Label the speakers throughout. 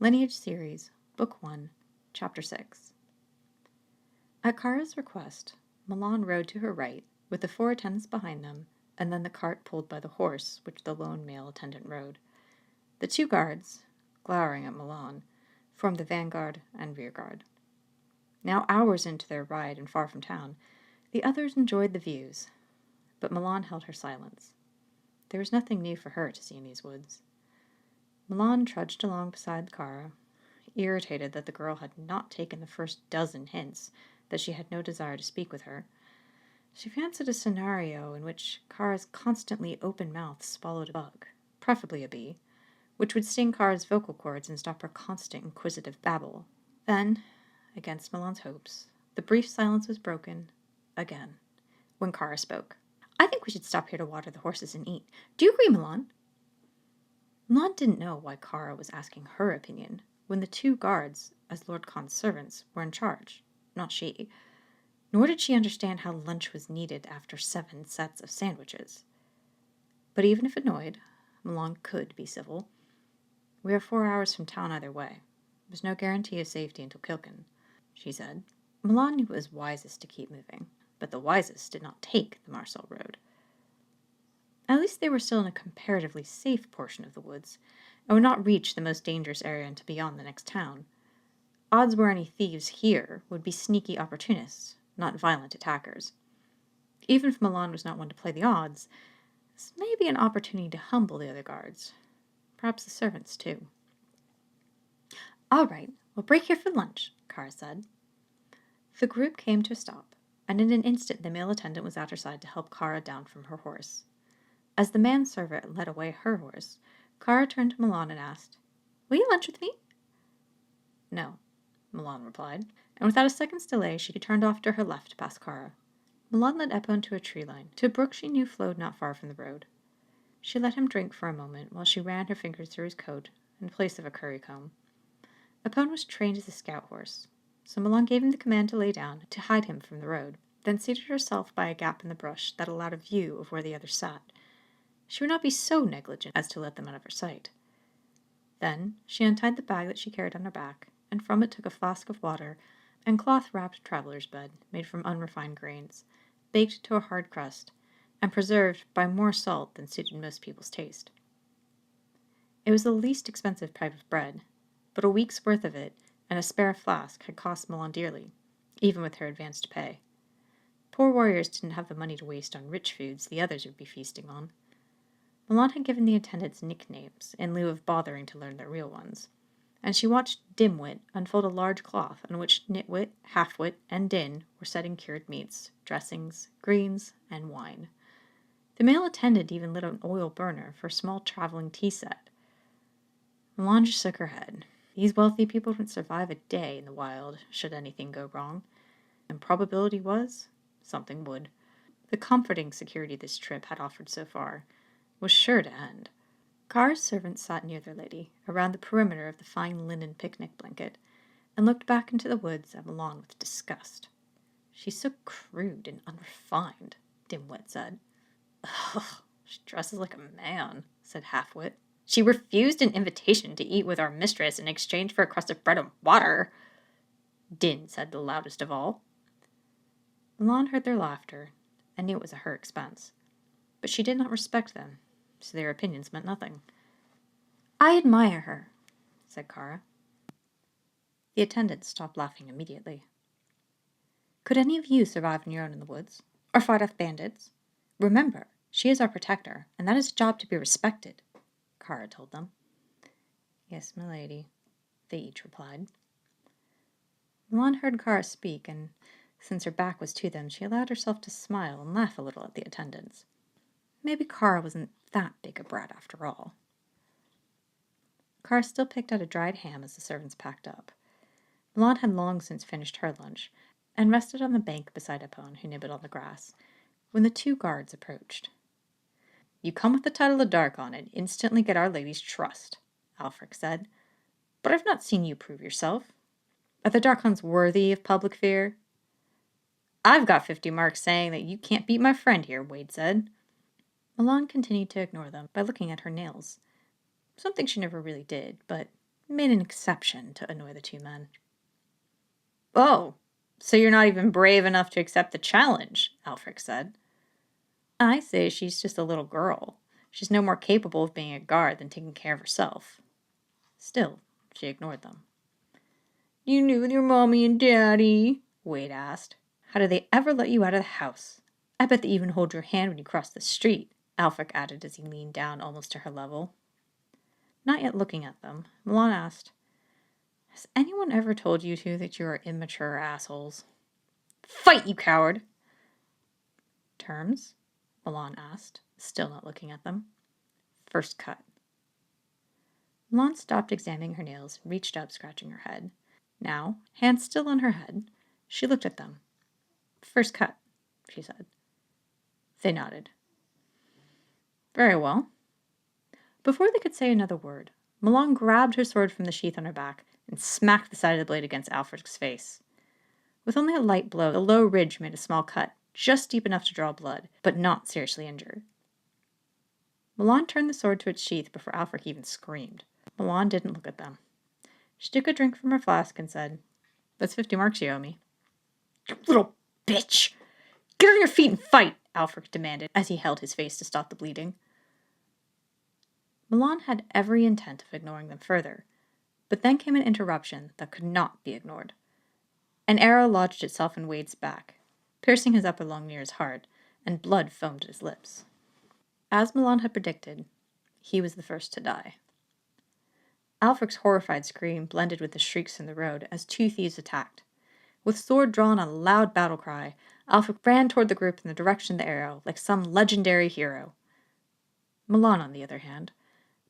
Speaker 1: Lineage Series, Book 1, Chapter 6. At Kara's request, Milan rode to her right, with the 4 attendants behind them, and then the cart pulled by the horse which the lone male attendant rode. The 2 guards, glowering at Milan, formed the vanguard and rearguard. Now hours into their ride and far from town, the others enjoyed the views, but Milan held her silence. There was nothing new for her to see in these woods. Milan trudged along beside Kara, irritated that the girl had not taken the first dozen hints that she had no desire to speak with her. She fancied a scenario in which Kara's constantly open mouth swallowed a bug, preferably a bee, which would sting Kara's vocal cords and stop her constant inquisitive babble. Then, against Milan's hopes, the brief silence was broken, again, when Kara spoke. "I think we should stop here to water the horses and eat. Do you agree, Milan?" Milan didn't know why Kara was asking her opinion, when the 2 guards, as Lord Khan's servants, were in charge, not she. Nor did she understand how lunch was needed after 7 sets of sandwiches. But even if annoyed, Milan could be civil. "We are 4 hours from town either way. There's no guarantee of safety until Kilken," she said. Milan knew it was wisest to keep moving, but the wisest did not take the Marcel road. At least they were still in a comparatively safe portion of the woods, and would not reach the most dangerous area until beyond the next town. Odds were any thieves here would be sneaky opportunists, not violent attackers. Even if Milan was not one to play the odds, this may be an opportunity to humble the other guards. Perhaps the servants, too. "All right, we'll break here for lunch," Kara said. The group came to a stop, and in an instant the male attendant was at her side to help Kara down from her horse. As the manservant led away her horse, Kara turned to Milan and asked, "Will you lunch with me?" "No," Milan replied, and without a second's delay she turned off to her left past Kara. Milan led Epon to a tree line, to a brook she knew flowed not far from the road. She let him drink for a moment while she ran her fingers through his coat in place of a curry comb. Epon was trained as a scout horse, so Milan gave him the command to lay down to hide him from the road, then seated herself by a gap in the brush that allowed a view of where the others sat. She would not be so negligent as to let them out of her sight. Then she untied the bag that she carried on her back, and from it took a flask of water and cloth-wrapped traveler's bed made from unrefined grains, baked to a hard crust, and preserved by more salt than suited most people's taste. It was the least expensive type of bread, but a week's worth of it and a spare flask had cost Milan dearly, even with her advanced pay. Poor warriors didn't have the money to waste on rich foods the others would be feasting on. Milan had given the attendants nicknames in lieu of bothering to learn their real ones, and she watched Dimwit unfold a large cloth on which Nitwit, Halfwit, and Din were setting cured meats, dressings, greens, and wine. The male attendant even lit an oil burner for a small traveling tea set. Milan just shook her head. These wealthy people wouldn't survive a day in the wild should anything go wrong, and probability was something would. The comforting security this trip had offered so far was sure to end. Kara's servants sat near their lady, around the perimeter of the fine linen picnic blanket, and looked back into the woods at Milan with disgust. "She's so crude and unrefined," Dimwit said. "Ugh, she dresses like a man," said Halfwit. "She refused an invitation to eat with our mistress in exchange for a crust of bread and water," Din said the loudest of all. Milan heard their laughter, and knew it was at her expense, but she did not respect them, so their opinions meant nothing. "I admire her," said Kara. The attendants stopped laughing immediately. "Could any of you survive on your own in the woods, or fight off bandits? Remember, she is our protector, and that is a job to be respected," Kara told them. "Yes, milady," they each replied. Milan heard Kara speak, and since her back was to them, she allowed herself to smile and laugh a little at the attendants. Maybe Kara wasn't that big a brat after all. Kara still picked out a dried ham as the servants packed up. Milan had long since finished her lunch, and rested on the bank beside Epon, who nibbled on the grass, when the 2 guards approached. "You come with the title of Darkon and instantly get Our Lady's trust," Alfric said. "But I've not seen you prove yourself. Are the Darkons worthy of public fear?" "I've got 50 marks saying that you can't beat my friend here," Wade said. Milan continued to ignore them by looking at her nails, something she never really did, but made an exception to annoy the two men. "Oh, so you're not even brave enough to accept the challenge," Alfric said. "I say she's just a little girl. She's no more capable of being a guard than taking care of herself." Still, she ignored them. "You knew with your mommy and daddy?" Wade asked. "How did they ever let you out of the house? I bet they even hold your hand when you cross the street," Alfric added as he leaned down almost to her level. Not yet looking at them, Milan asked, "Has anyone ever told you two that you are immature assholes?" "Fight, you coward!" "Terms?" Milan asked, still not looking at them. "First cut." Milan stopped examining her nails and reached up, scratching her head. Now, hands still on her head, she looked at them. "First cut," she said. They nodded. "Very well." Before they could say another word, Milan grabbed her sword from the sheath on her back and smacked the side of the blade against Alfred's face. With only a light blow, the low ridge made a small cut, just deep enough to draw blood, but not seriously injured. Milan turned the sword to its sheath before Alfred even screamed. Milan didn't look at them. She took a drink from her flask and said, "That's 50 marks you owe me." "You little bitch! Get on your feet and fight!" Alfred demanded as he held his face to stop the bleeding. Milan had every intent of ignoring them further, but then came an interruption that could not be ignored. An arrow lodged itself in Wade's back, piercing his upper lung near his heart, and blood foamed at his lips. As Milan had predicted, he was the first to die. Alfric's horrified scream blended with the shrieks from the road as two thieves attacked. With sword drawn and a loud battle cry, Alfric ran toward the group in the direction of the arrow, like some legendary hero. Milan, on the other hand,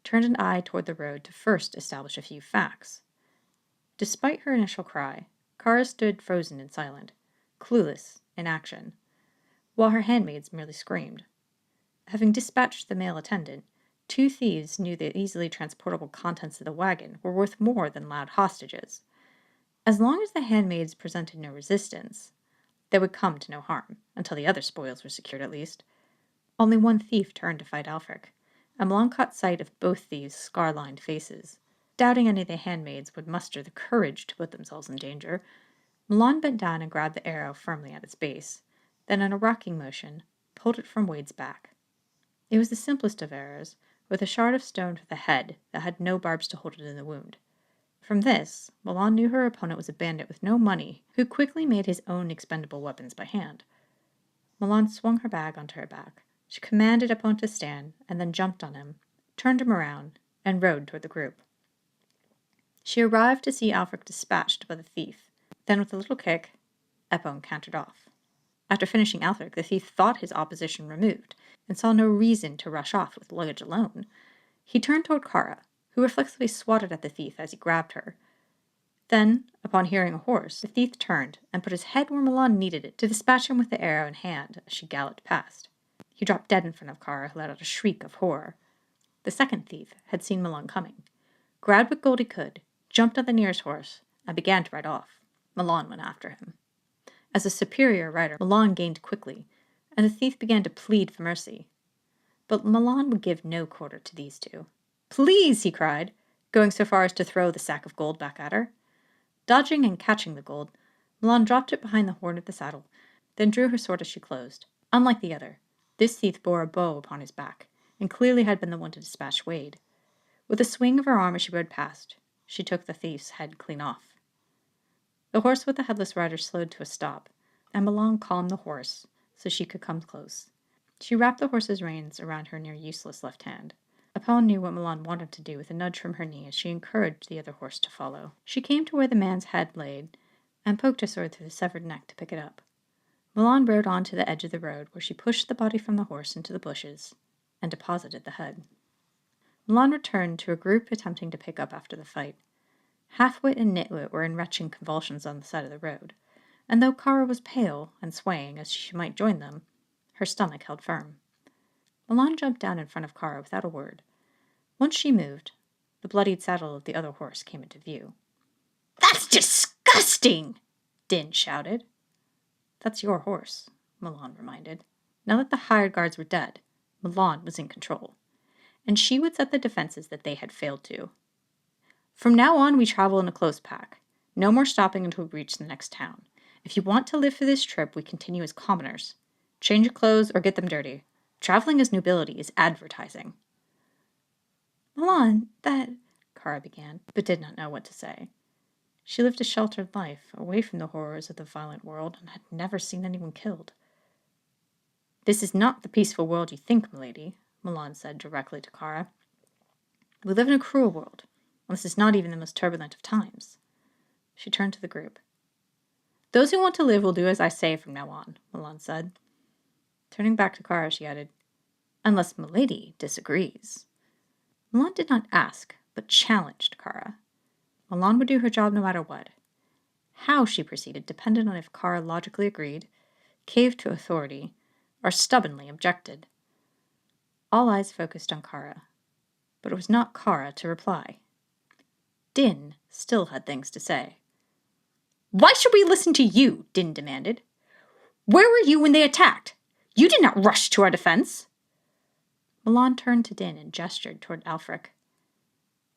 Speaker 1: turned an eye toward the road to first establish a few facts. Despite her initial cry, Kara stood frozen and silent, clueless, in action, while her handmaids merely screamed. Having dispatched the male attendant, two thieves knew the easily transportable contents of the wagon were worth more than loud hostages. As long as the handmaids presented no resistance, they would come to no harm, until the other spoils were secured at least. Only one thief turned to fight Alfric, and Milan caught sight of both thieves' scar-lined faces. Doubting any of the handmaids would muster the courage to put themselves in danger, Milan bent down and grabbed the arrow firmly at its base, then in a rocking motion, pulled it from Wade's back. It was the simplest of arrows, with a shard of stone for the head that had no barbs to hold it in the wound. From this, Milan knew her opponent was a bandit with no money, who quickly made his own expendable weapons by hand. Milan swung her bag onto her back. She commanded opponent to stand, and then jumped on him, turned him around, and rode toward the group. She arrived to see Alfric dispatched by the thief. Then, with a little kick, Epone cantered off. After finishing Alfric, the thief thought his opposition removed, and saw no reason to rush off with luggage alone. He turned toward Kara, who reflexively swatted at the thief as he grabbed her. Then, upon hearing a horse, the thief turned and put his head where Milan needed it to dispatch him with the arrow in hand as she galloped past. He dropped dead in front of Kara, who let out a shriek of horror. The second thief had seen Milan coming, grabbed what gold he could, jumped on the nearest horse, and began to ride off. Milan went after him. As a superior rider, Milan gained quickly, and the thief began to plead for mercy. But Milan would give no quarter to these two. "Please!" he cried, going so far as to throw the sack of gold back at her. Dodging and catching the gold, Milan dropped it behind the horn of the saddle, then drew her sword as she closed. Unlike the other, this thief bore a bow upon his back, and clearly had been the one to dispatch Wade. With a swing of her arm as she rode past, she took the thief's head clean off. The horse with the headless rider slowed to a stop, and Milan calmed the horse so she could come close. She wrapped the horse's reins around her near useless left hand. Epone knew what Milan wanted to do with a nudge from her knee as she encouraged the other horse to follow. She came to where the man's head laid, and poked her sword through the severed neck to pick it up. Milan rode on to the edge of the road, where she pushed the body from the horse into the bushes and deposited the head. Milan returned to a group attempting to pick up after the fight. Halfwit and Nitwit were in retching convulsions on the side of the road, and though Kara was pale and swaying as she might join them, her stomach held firm. Milan jumped down in front of Kara without a word. Once she moved, the bloodied saddle of the other horse came into view. "That's disgusting!" Din shouted. "That's your horse," Milan reminded. Now that the hired guards were dead, Milan was in control, and she would set the defenses that they had failed to. From now on, we travel in a close pack. No more stopping until we reach the next town. If you want to live for this trip, we continue as commoners. Change your clothes or get them dirty. Traveling as nobility is advertising. Milan, Kara began, but did not know what to say. She lived a sheltered life, away from the horrors of the violent world, and had never seen anyone killed. This is not the peaceful world you think, milady, Milan said directly to Kara. We live in a cruel world, and this is not even the most turbulent of times. She turned to the group. Those who want to live will do as I say from now on, Milan said. Turning back to Kara, she added, unless milady disagrees. Milan did not ask, but challenged Kara. Milan would do her job no matter what. How she proceeded depended on if Kara logically agreed, caved to authority, or stubbornly objected. All eyes focused on Kara, but it was not Kara to reply. Din still had things to say. Why should we listen to you? Din demanded. Where were you when they attacked? You did not rush to our defense. Milan turned to Din and gestured toward Alfric.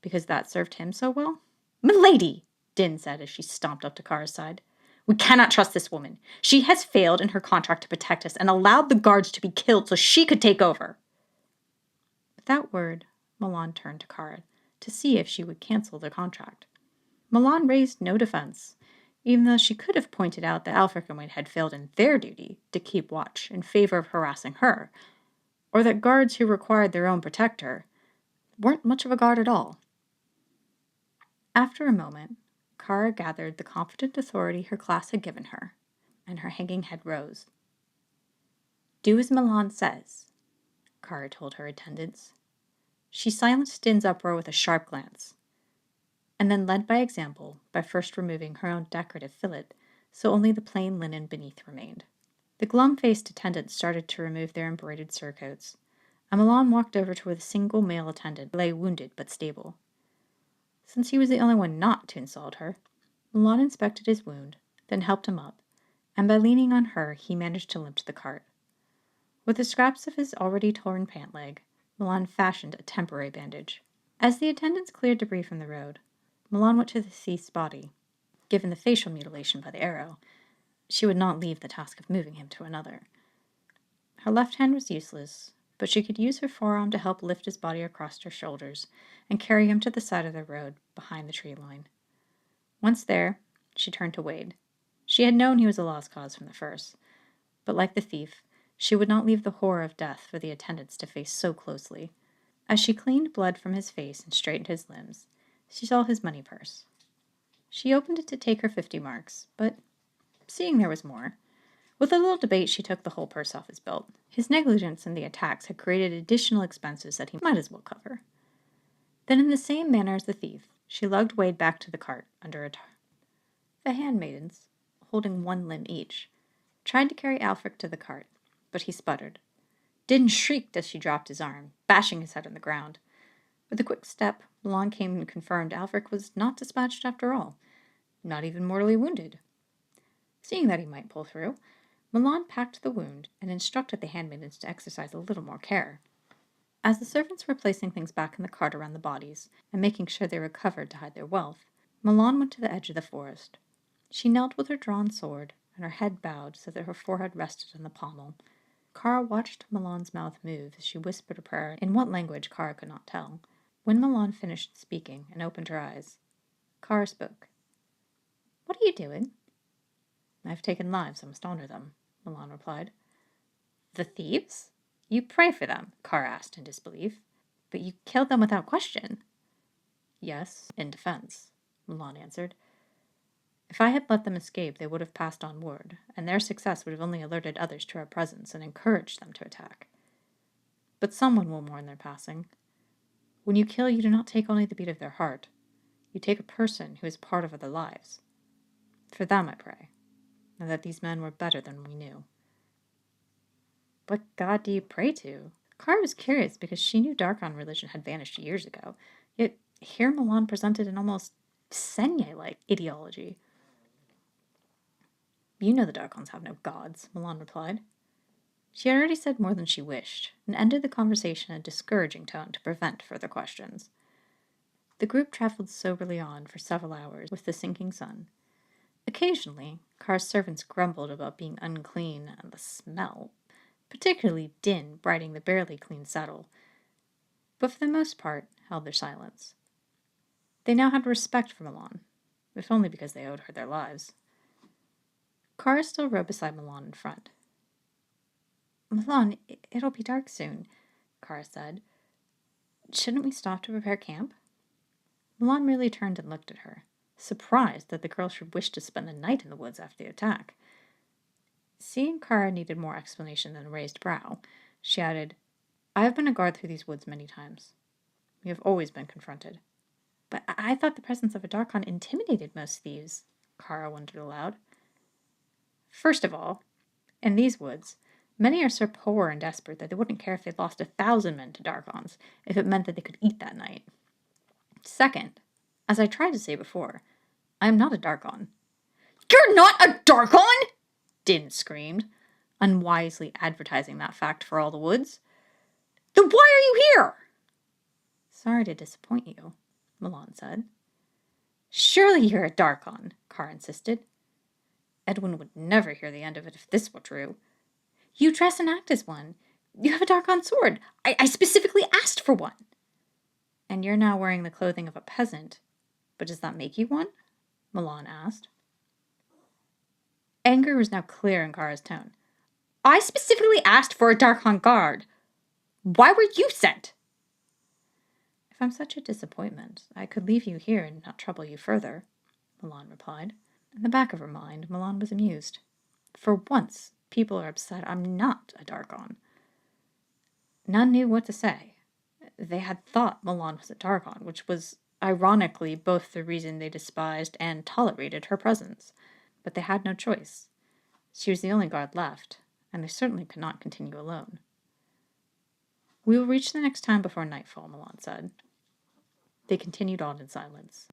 Speaker 1: Because that served him so well? Milady, Din said as she stomped up to Kara's side. We cannot trust this woman. She has failed in her contract to protect us and allowed the guards to be killed so she could take over. With that word, Milan turned to Kara to see if she would cancel the contract. Milan raised no defense, even though she could have pointed out that Alfric and Wayne had failed in their duty to keep watch in favor of harassing her, or that guards who required their own protector weren't much of a guard at all. After a moment, Kara gathered the confident authority her class had given her, and her hanging head rose. Do as Milan says, Kara told her attendants. She silenced Din's uproar with a sharp glance, and then led by example by first removing her own decorative fillet, so only the plain linen beneath remained. The glum-faced attendants started to remove their embroidered surcoats, and Milan walked over to where the single male attendant lay wounded but stable. Since he was the only one not to insult her, Milan inspected his wound, then helped him up, and by leaning on her, he managed to limp to the cart. With the scraps of his already torn pant leg, Milan fashioned a temporary bandage. As the attendants cleared debris from the road, Milan went to the thief's body. Given the facial mutilation by the arrow, she would not leave the task of moving him to another. Her left hand was useless, but she could use her forearm to help lift his body across her shoulders and carry him to the side of the road behind the tree line. Once there, she turned to Wade. She had known he was a lost cause from the first, but like the thief, she would not leave the horror of death for the attendants to face so closely. As she cleaned blood from his face and straightened his limbs, she saw his money purse. She opened it to take her 50 marks, but, seeing there was more, with a little debate she took the whole purse off his belt. His negligence in the attacks had created additional expenses that he might as well cover. Then in the same manner as the thief, she lugged Wade back to the cart under a tarp. The handmaidens, holding one limb each, tried to carry Alfric to the cart, but he sputtered. Din shrieked as she dropped his arm, bashing his head on the ground. With a quick step, Milan came and confirmed Alfric was not dispatched after all, not even mortally wounded. Seeing that he might pull through, Milan packed the wound and instructed the handmaidens to exercise a little more care. As the servants were placing things back in the cart around the bodies and making sure they were covered to hide their wealth, Milan went to the edge of the forest. She knelt with her drawn sword and her head bowed so that her forehead rested on the pommel. Kara watched Milan's mouth move as she whispered a prayer in what language Kara could not tell. When Milan finished speaking and opened her eyes, Kara spoke. What are you doing? I've taken lives, I must honor them, Milan replied. The thieves? You pray for them, Kara asked in disbelief. But you killed them without question. Yes, in defense, Milan answered. If I had let them escape, they would have passed on word, and their success would have only alerted others to our presence and encouraged them to attack. But someone will mourn their passing. When you kill, you do not take only the beat of their heart. You take a person who is part of other lives. For them I pray, and that these men were better than we knew. What god do you pray to? Kara was curious because she knew Darkon religion had vanished years ago, yet here Milan presented an almost Senye-like ideology. You know the Darkons have no gods, Milan replied. She had already said more than she wished, and ended the conversation in a discouraging tone to prevent further questions. The group traveled soberly on for several hours with the sinking sun. Occasionally, Carr's servants grumbled about being unclean and the smell, particularly Din briding the barely clean saddle, but for the most part held their silence. They now had respect for Milan, if only because they owed her their lives. Carr still rode beside Milan in front. Milan, it'll be dark soon, Carr said. Shouldn't we stop to prepare camp? Milan merely turned and looked at her, surprised that the girl should wish to spend the night in the woods after the attack. Seeing Carr needed more explanation than a raised brow, she added, I have been a guard through these woods many times. We have always been confronted. But I thought the presence of a Darkon intimidated most thieves, Carr wondered aloud. First of all, in these woods, many are so poor and desperate that they wouldn't care if they lost 1,000 men to Darkons, if it meant that they could eat that night. Second, as I tried to say before, I am not a Darkon. You're not a Darkon? Din screamed, unwisely advertising that fact for all the woods. Then why are you here? Sorry to disappoint you, Milan said. Surely you're a Darkon, Carr insisted. Edwin would never hear the end of it if this were true. You dress and act as one. You have a Darkon sword. I specifically asked for one. And you're now wearing the clothing of a peasant. But does that make you one? Milan asked. Anger was now clear in Carr's tone. I specifically asked for a Darkon guard. Why were you sent? If I'm such a disappointment, I could leave you here and not trouble you further, Milan replied. In the back of her mind, Milan was amused. For once, people are upset I'm not a Darkon. None knew what to say. They had thought Milan was a Darkon, which was, ironically, both the reason they despised and tolerated her presence. But they had no choice. She was the only guard left, and they certainly could not continue alone. We will reach the next town before nightfall, Milan said. They continued on in silence.